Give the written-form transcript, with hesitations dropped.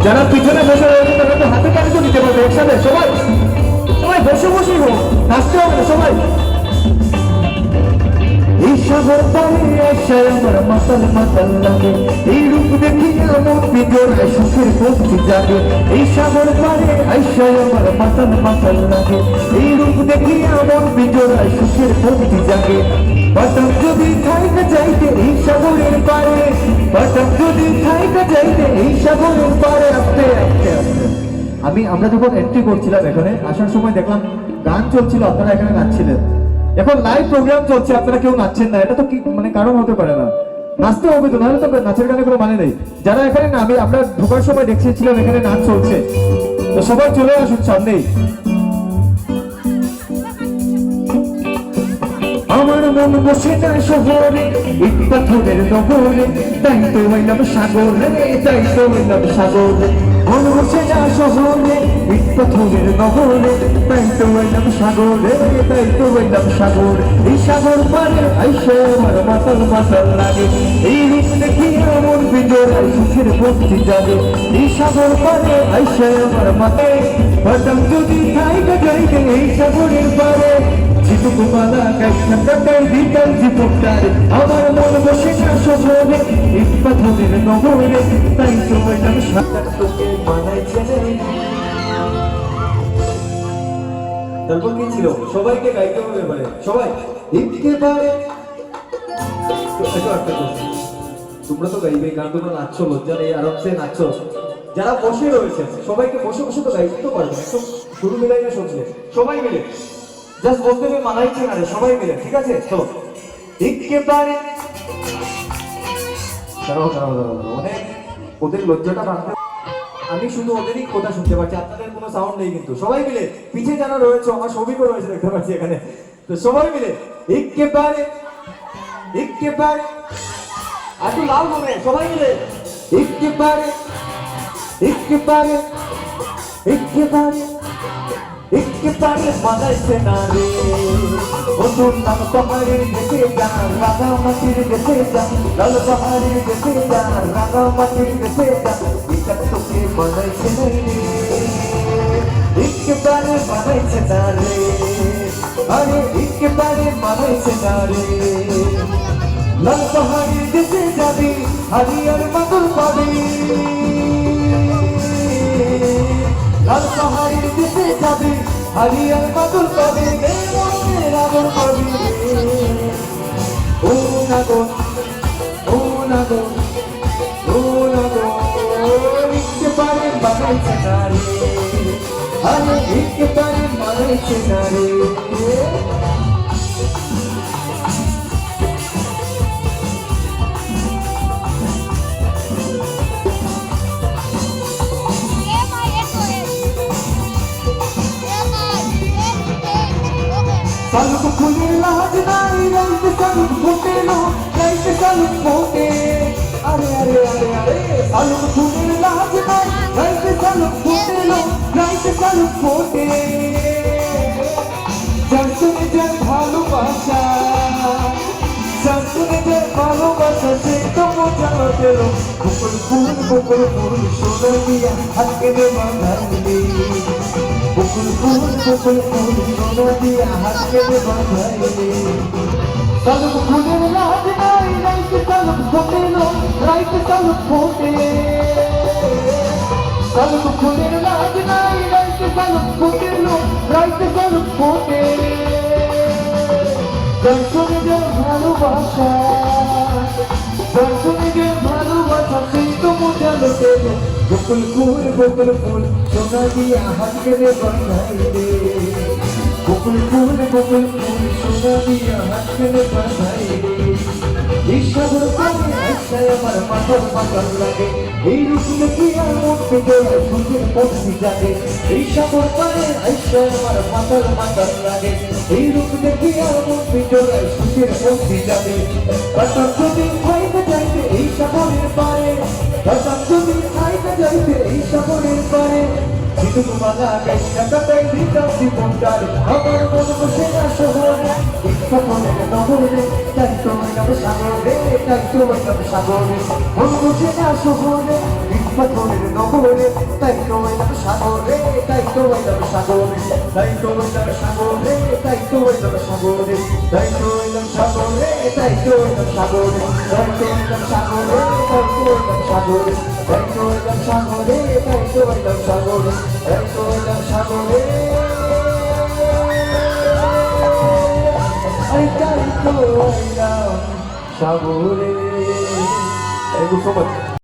যারা পিছনে বসে রয়েছে তারা তো হাতে কানে তো দিতে পারবে একসাথে সবাই সবাই বসে বসেই হোক নাচতে হবে না সবাই এই সাগর পারে আশায় আমার মাতাল মাতাল লাগে এই রূপ দেখি আমার বিজয় সুখের ভক্তি জাগে এই সাগর পারে আশায় আমার মাতাল মাতাল লাগে এই রূপ দেখি আমার বিজয় সুখের ভক্তি জাগে বাতাম যদি থাইকা যাইতে এই সাগরের পারে বাতাম যদি থাইকা যাইতে এই সাগরের পারে আস্তে আস্তে আস্তে আমরা যখন এন্ট্রি করছিলাম এখানে আসার সময় দেখলাম গান চলছিল আপনারা এখানে নাচছিলেন এখন লাইভ প্রোগ্রাম চলছে আপনারা কেউ নাচছেন না এটা তো কি মানে কারণ হতে পারে না নাচতে হবে তো নাহলে তো নাচের গানে কোনো মানে নেই যারা এখানে না আমরা ঢোকার সময় দেখছিলাম এখানে নাচ চলছে তো সবাই চলে আসুন সামনেই আমার মন বসে যায় শহরে ইট পাথরের নগরে তাই তো হইলাম সাগরে তাই তো হইলাম সাগরে মন বসে যায় শহরে ইট পাথরের নগরে তাই তো হইলাম সাগরে তাই তো হইলাম সাগরে এই সাগর পারে আইসে আমার মাতাল মাতাল লাগে এই রূপ দেখি আমার বিজয় সুখের ভক্তি জাগে এই সাগর পারে আইসে আমার মাতাল বাতাম যদি থাইকা যাইতে এই সাগরের পারে জিতুকুমালা কাইটা কাটাই দিতাম জীবনটারে আমার মন বসে না শহরে ইট পাথরের নগরে তাই তো হইলাম সাগর তোকে মানাইছে তারপর কি ছিল সবাইকে গাইতে হবে এবারে সবাই একেবারে তোমরা তো গাইবে গান তোমরা নাচছো লজ্জা নেই আরামসে নাচছো যারা বসে রয়েছে সবাইকে বসে বসে তো গাইতে তো পারবে একদম শুরু মিলাই না শুনছে সবাই মিলে জাস্ট বলতে হবে মানাইছে না রে সবাই মিলে ঠিক আছে চলো একেবারে দাঁড়াও দাঁড়াও দাঁড়াও অনেক ওদের লজ্জাটা ভাঙতে আমি শুধু ওদেরই কথা শুনতে পাচ্ছি আপনাদের কোনো সাউন্ড নেই কিন্তু সবাই মিলে পিছে যারা রয়েছে আমার সৌভিকও রয়েছে দেখতে পাচ্ছি এখানে তো সবাই মিলে একেবারে একেবারে একটু লাভ হবে সবাই মিলে একেবারে একেবারে একেবারে একেবারে মানাইছে না রে ও তোর নাম পাহাড়ের দেশে যান রাঙা মাটির দেশে যান লাল পাহাড়ের দেশে যান রাঙা মাটির দেশে যান এটা তোকে মানাইছে না রে একেবারে মানাইছে না রে আরে একেবারে মানাইছে না রে লাল পাহাড়ের দেশে যাবি হারিয়ার মাদল পাবি লাল পাহাড়ের দেশে যাবি হারিয়ার মাদল পাবি রাগন পাবি ও নাগন ও নাগন ও নাগন একেবারে মানাইছে না রে আরে একেবারে মানাইছে না রে Saluk khule laaj nai raise saluk phote lo raise saluk phote are are are are saluk khule laaj nai raise saluk phote lo raise saluk phote jantune je bhalobasha jantune je bhalobasha se to mojalo delo bukul phul shona diya hatke de bandhali bukul phul shona diya hatke de bandhali saluk khule laaj nai raise saluk phote lo raise saluk phote saluk khule laaj nai raise saluk phote lo raise saluk phote jantune je bhalobasha jantune je bhalobasha se to mojalo delo bukul phul shona diya hatke de bandhali bukul phul shona diya hatke de bandhali এই সাগর পারে আইসায় আমার মাথার মাতাল লাগে এই রূপ দেখি আমার পেটে সুখের ভক্তি জাগে এই সাগর পারে আইসায় আমার মাথার মাতাল লাগে এই রূপ দেখি আমার পেটে সুখের ভক্তি জাগে বাতাস যদি খাইতে যাইতে এই সাগরের পারে বাতাস যদি খাইতে যাইতে এই সাগরের পারে জিতুকুমালা কাইটা কাটাই দিতাম জীবনটারে আমার মন বসে না শহরে সকলের নগরে তাই তো হইলাম সাগরে তাই তো হইলাম সাগরে মন বুঝে না শহরে পাথরের নগরে তাই তো হইলাম সাগরে তাই তো হইলাম সাগরে তাই তো হইলাম সাগরে তাই তো হইলাম সাগরে তাই তো হইলাম সাগরে তাই তো হইলাম সাগরে তাই তো হইলাম সাগরে তাই তো হইলাম সাগরে তাই তো হইলাম সাগরে তাই তো হইলাম সাগরে তাই তো হইলাম সাগরে তাই তো হইলাম সাগরে। Thank you so much.